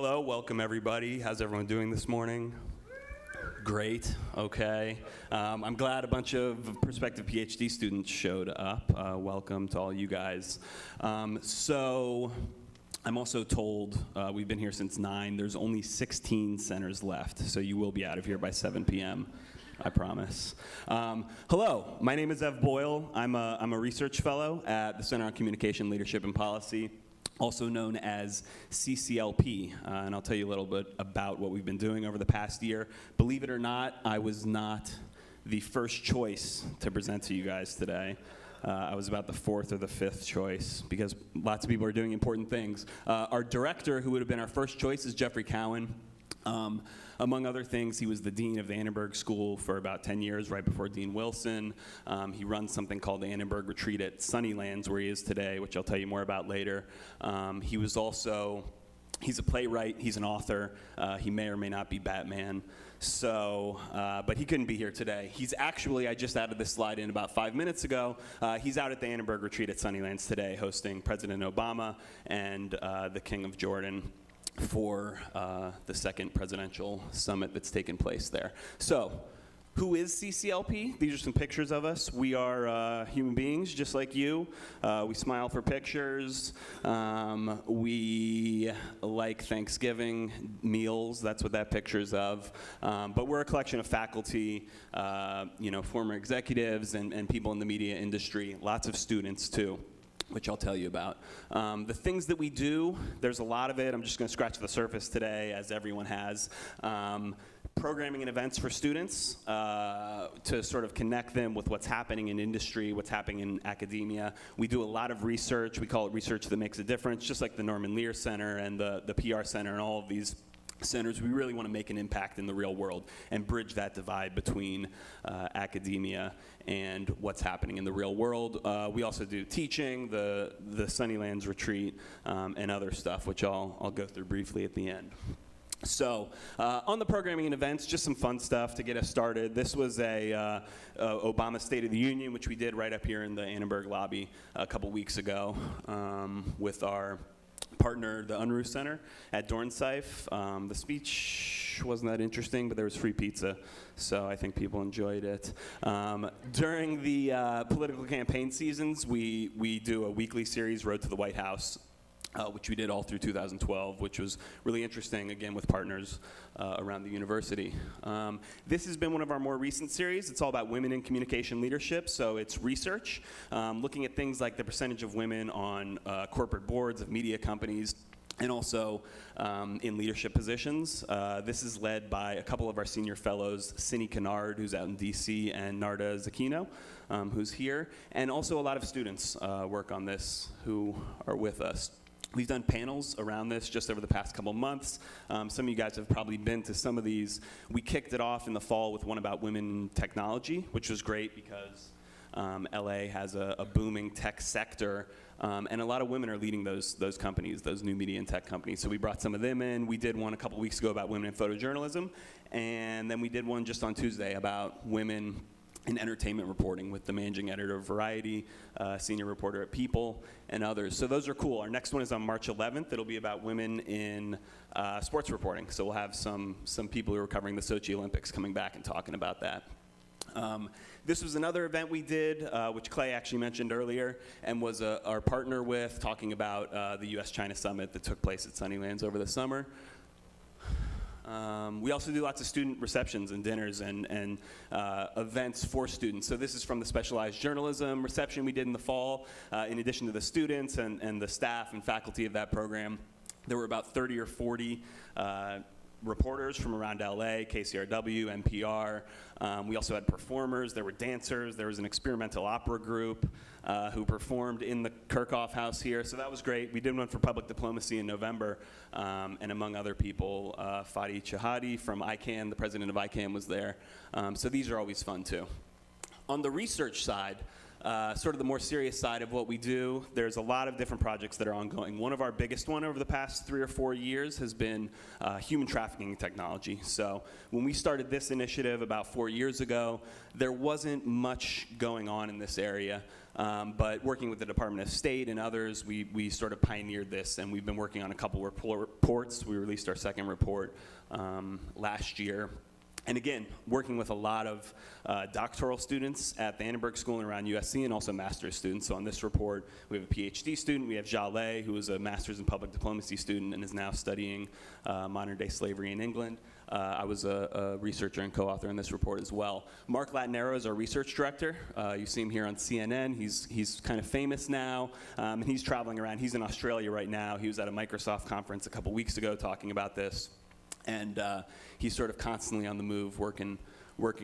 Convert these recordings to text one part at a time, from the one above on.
Hello, welcome everybody. How's everyone doing this morning? Great, okay. I'm glad a bunch of prospective PhD students showed up. Welcome to all you guys. So I'm also told, we've been here since 9, there's only 16 centers left, so you will be out of here by 7 p.m., I promise. Hello, my name is Ev Boyle. I'm a research fellow at the Center on Communication, Leadership, and Policy, also known as CCLP, and I'll tell you a little bit about what we've been doing over the past year. Believe it or not, I was not the first choice to present to you guys today. I was about the 4th or the 5th choice because lots of people are doing important things. Our director, who would have been our first choice, is Jeffrey Cowan. Among other things, he was the dean of the Annenberg School for about 10 years, right before Dean Wilson. He runs something called the Annenberg Retreat at Sunnylands, where he is today, which I'll tell you more about later. He's a playwright, he's an author, he may or may not be Batman, so, but he couldn't be here today. He's actually, I just added this slide in about 5 minutes ago, he's out at the Annenberg Retreat at Sunnylands today, hosting President Obama and the King of Jordan for the second presidential summit that's taken place there. So, who is CCLP? These are some pictures of us. We are human beings just like you. We smile for pictures. We like Thanksgiving meals. That's what that picture's of. But we're a collection of faculty, former executives and people in the media industry, lots of students too, which I'll tell you about. The things that we do, there's a lot of it. I'm just going to scratch the surface today, as everyone has. Programming and events for students to sort of connect them with what's happening in industry, what's happening in academia. We do a lot of research. We call it research that makes a difference, just like the Norman Lear Center and the PR Center and all of these centers. We really want to make an impact in the real world and bridge that divide between academia and what's happening in the real world. We also do teaching, the Sunnylands Retreat, and other stuff, which I'll go through briefly at the end. So, on the programming and events, just some fun stuff to get us started. This was a Obama State of the Union, which we did right up here in the Annenberg lobby a couple weeks ago with our partner, the Unruh Center at Dornsife. The speech wasn't that interesting, but there was free pizza, so I think people enjoyed it. During the political campaign seasons, we do a weekly series, Road to the White House, which we did all through 2012, which was really interesting, again, with partners around the university. This has been one of our more recent series. It's all about women in communication leadership, so it's research, looking at things like the percentage of women on corporate boards of media companies, and also in leadership positions. This is led by a couple of our senior fellows, Cindy Kennard, who's out in DC, and Narda Zakino, who's here, and also a lot of students work on this who are with us. We've done panels around this just over the past couple months. Some of you guys have probably been to some of these. We kicked it off in the fall with one about women in technology, which was great because LA has a booming tech sector, and a lot of women are leading those companies, those new media and tech companies. So we brought some of them in. We did one a couple weeks ago about women in photojournalism, and then we did one just on Tuesday about women in entertainment reporting with the managing editor of Variety, senior reporter at People, and others. So those are cool. Our next one is on March 11th. It'll be about women in sports reporting. So we'll have some people who are covering the Sochi Olympics coming back and talking about that. This was another event we did, which Clay actually mentioned earlier, and was our partner with, talking about the US-China summit that took place at Sunnylands over the summer. We also do lots of student receptions and dinners and events for students. So this is from the specialized journalism reception we did in the fall. In addition to the students and the staff and faculty of that program, there were about 30 or 40 reporters from around LA, KCRW, NPR. We also had performers. There were dancers. There was an experimental opera group who performed in the Kirchhoff House here. So that was great. We did one for public diplomacy in November. And among other people, Fadi Chahadi from ICANN, the president of ICANN, was there. So these are always fun too. On the research side, sort of the more serious side of what we do, there's a lot of different projects that are ongoing. One of our biggest one over the past 3 or 4 years has been human trafficking technology. So when we started this initiative about 4 years ago, there wasn't much going on in this area. But working with the Department of State and others, we sort of pioneered this, and we've been working on a couple reports. We released our second report last year. And again, working with a lot of doctoral students at the Annenberg School and around USC, and also master's students. So on this report, we have a PhD student. We have Jaleh, who is a master's in public diplomacy student and is now studying modern-day slavery in England. I was a researcher and co-author in this report as well. Mark Latinero is our research director. You see him here on CNN. He's kind of famous now, and he's traveling around. He's in Australia right now. He was at a Microsoft conference a couple weeks ago talking about this. And he's sort of constantly on the move working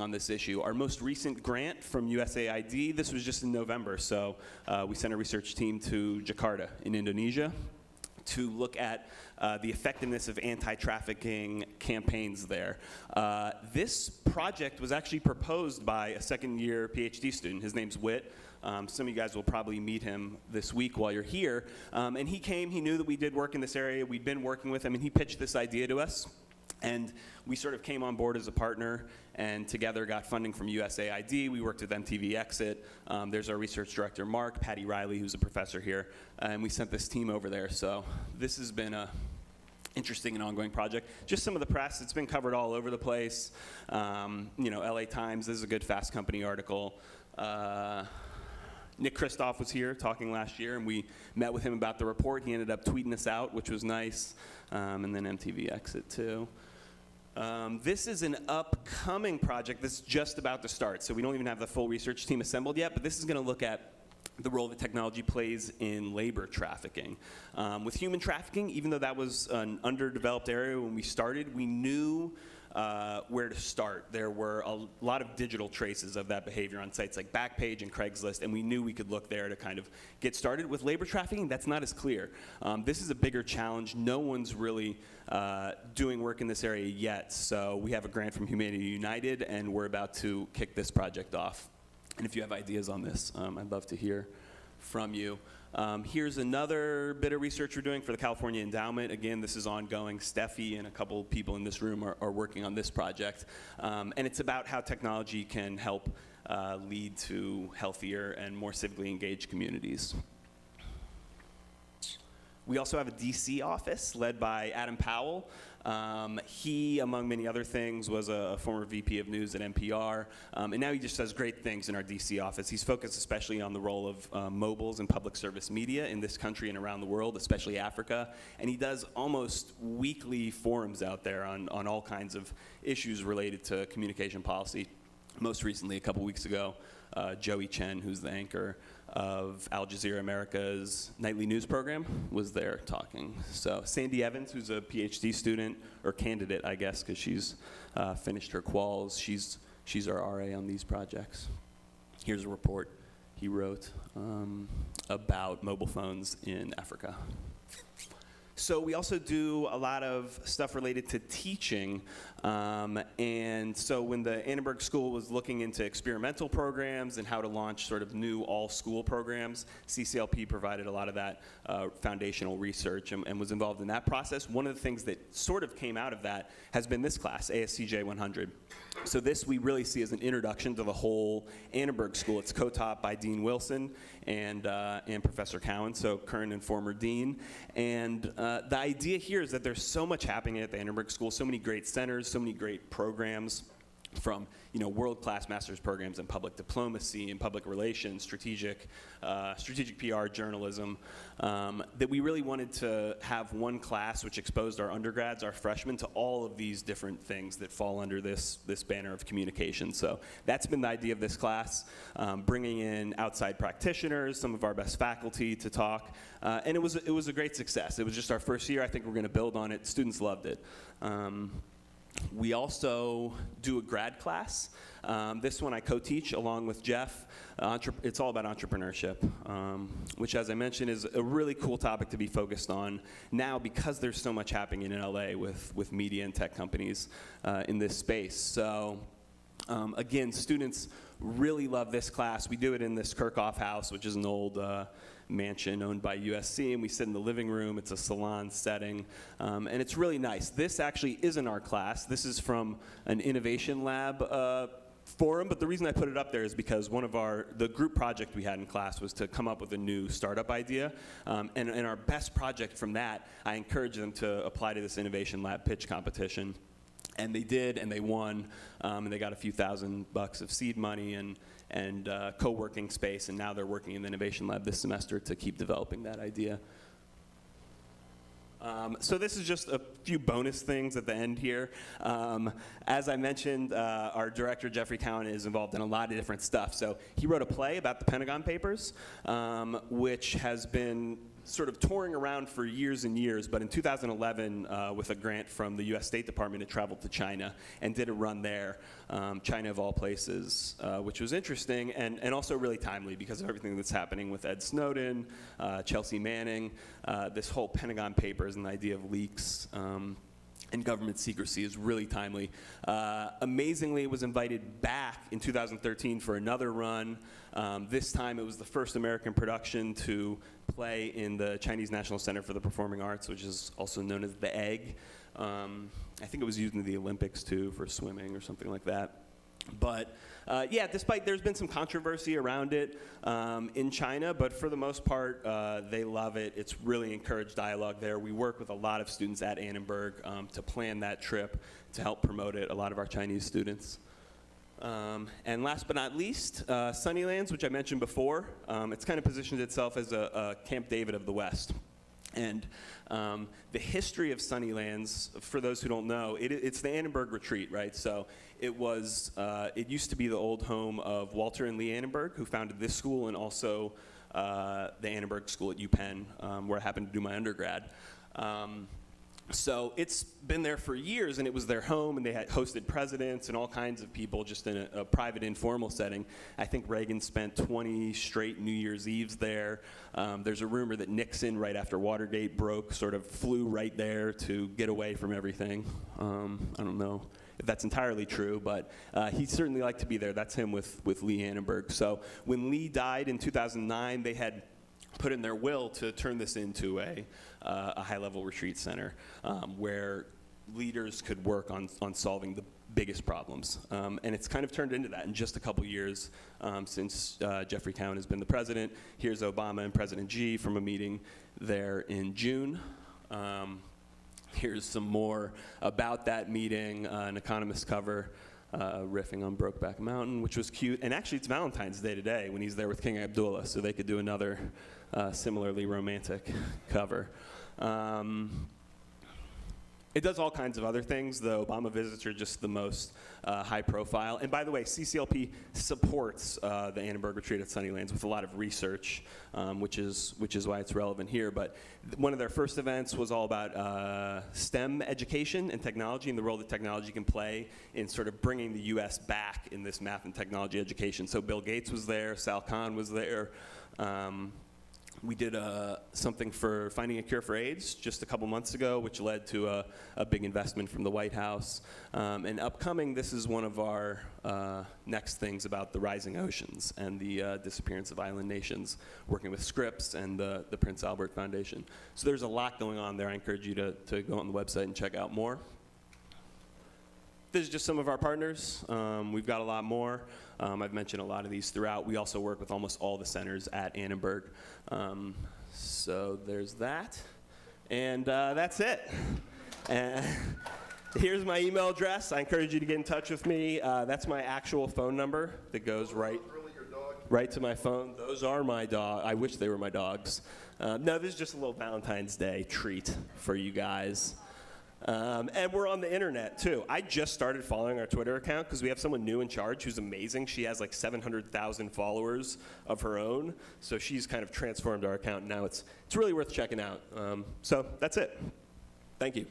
on this issue. Our most recent grant from USAID, this was just in November, so we sent a research team to Jakarta in Indonesia to look at the effectiveness of anti-trafficking campaigns there. This project was actually proposed by a second-year PhD student. His name's Whit. Some of you guys will probably meet him this week while you're here. And he came, he knew that we did work in this area. We'd been working with him, and he pitched this idea to us. And we sort of came on board as a partner and together got funding from USAID. We worked with MTV Exit. There's our research director, Mark, Patty Riley, who's a professor here. And we sent this team over there. So this has been a interesting and ongoing project. Just some of the press, it's been covered all over the place. LA Times, this is a good Fast Company article. Nick Kristof was here talking last year, and we met with him about the report. He ended up tweeting us out, which was nice, and then MTV Exit too. This is an upcoming project that's just about to start, so we don't even have the full research team assembled yet, but this is going to look at the role that technology plays in labor trafficking. With human trafficking, even though that was an underdeveloped area when we started, we knew where to start. There were a lot of digital traces of that behavior on sites like Backpage and Craigslist, and we knew we could look there to kind of get started. With labor trafficking, that's not as clear. This is a bigger challenge. No one's really doing work in this area yet, so we have a grant from Humanity United, and we're about to kick this project off. And if you have ideas on this, I'd love to hear from you. Here's another bit of research we're doing for the California Endowment. Again, this is ongoing. Steffi and a couple people in this room are working on this project. And it's about how technology can help lead to healthier and more civically engaged communities. We also have a DC office led by Adam Powell. He, among many other things, was a former VP of News at NPR, and now he just does great things in our DC office. He's focused especially on the role of mobiles and public service media in this country and around the world, especially Africa, and he does almost weekly forums out there on all kinds of issues related to communication policy. Most recently, a couple weeks ago, Joey Chen, who's the anchor of Al Jazeera America's nightly news program, was there talking. So Sandy Evans, who's a PhD student, or candidate, I guess, because she's finished her quals. She's our RA on these projects. Here's a report he wrote about mobile phones in Africa. So we also do a lot of stuff related to teaching. And so when the Annenberg School was looking into experimental programs and how to launch sort of new all-school programs, CCLP provided a lot of that foundational research and was involved in that process. One of the things that sort of came out of that has been this class, ASCJ 100. So this we really see as an introduction to the whole Annenberg School. It's co-taught by Dean Wilson and Professor Cowan, so current and former dean. And the idea here is that there's so much happening at the Annenberg School, so many great centers, so many great programs, from world-class master's programs in public diplomacy and public relations, strategic PR, journalism, that we really wanted to have one class which exposed our undergrads, our freshmen, to all of these different things that fall under this banner of communication. So that's been the idea of this class, bringing in outside practitioners, some of our best faculty to talk, and it was a great success. It was just our first year. I think we're going to build on it. Students loved it. We also do a grad class. This one I co-teach along with Jeff. It's all about entrepreneurship, which, as I mentioned, is a really cool topic to be focused on now because there's so much happening in LA with media and tech companies in this space. So Again, students really love this class. We do it in this Kirchhoff house, which is an old mansion owned by USC, and we sit in the living room. It's a salon setting, and it's really nice. This actually isn't our class. This is from an innovation lab forum, but the reason I put it up there is because the group project we had in class was to come up with a new startup idea, and our best project from that, I encouraged them to apply to this innovation lab pitch competition. And they did, and they won, and they got a few $1,000 of seed money and co-working space, and now they're working in the Innovation Lab this semester to keep developing that idea. So this is just a few bonus things at the end here. As I mentioned, our director, Jeffrey Cowan, is involved in a lot of different stuff. So he wrote a play about the Pentagon Papers, which has been sort of touring around for years and years, but in 2011, with a grant from the US State Department, it traveled to China and did a run there, China of all places, which was interesting and also really timely because of everything that's happening with Ed Snowden, Chelsea Manning, this whole Pentagon Papers and the idea of leaks and government secrecy is really timely. Amazingly, it was invited back in 2013 for another run. This time it was the first American production to play in the Chinese National Center for the Performing Arts, which is also known as the Egg. I think it was used in the Olympics too for swimming or something like that. But yeah, despite there's been some controversy around it in China, but for the most part, they love it. It's really encouraged dialogue there. We work with a lot of students at Annenberg to plan that trip to help promote it, a lot of our Chinese students. And last but not least, Sunnylands, which I mentioned before. It's kind of positioned itself as a Camp David of the West. And the history of Sunnylands, for those who don't know, it's the Annenberg Retreat, right? So it used to be the old home of Walter and Lee Annenberg, who founded this school, and also the Annenberg School at UPenn, where I happened to do my undergrad. So it's been there for years, and it was their home, and they had hosted presidents and all kinds of people just in a private, informal setting. I think Reagan spent 20 straight New Year's Eves there. There's a rumor that Nixon, right after Watergate broke, sort of flew right there to get away from everything. I don't know if that's entirely true, but he certainly liked to be there. That's him with Lee Annenberg. So when Lee died in 2009, they had put in their will to turn this into a high-level retreat center where leaders could work on solving the biggest problems. And it's kind of turned into that in just a couple years since Jeffrey Cowan has been the president. Here's Obama and President Xi from a meeting there in June. Here's some more about that meeting, an Economist cover riffing on Brokeback Mountain, which was cute. And actually, it's Valentine's Day today when he's there with King Abdullah, so they could do another similarly romantic cover. It does all kinds of other things. The Obama visits are just the most high profile. And by the way, CCLP supports the Annenberg Retreat at Sunnylands with a lot of research, which is why it's relevant here. But one of their first events was all about STEM education and technology and the role that technology can play in sort of bringing the US back in this math and technology education. So Bill Gates was there, Sal Khan was there. We did something for finding a cure for AIDS just a couple months ago, which led to a big investment from the White House. And upcoming, this is one of our next things about the rising oceans and the disappearance of island nations, working with Scripps and the Prince Albert Foundation. So there's a lot going on there. I encourage you to go on the website and check out more. This is just some of our partners. We've got a lot more. I've mentioned a lot of these throughout. We also work with almost all the centers at Annenberg. So there's that. And that's it. Here's my email address. I encourage you to get in touch with me. That's my actual phone number that goes right to my phone. Those are my dog. I wish they were my dogs. No, this is just a little Valentine's Day treat for you guys. And we're on the internet, too. I just started following our Twitter account because we have someone new in charge who's amazing. She has like 700,000 followers of her own. So she's kind of transformed our account. Now it's really worth checking out. So that's it. Thank you.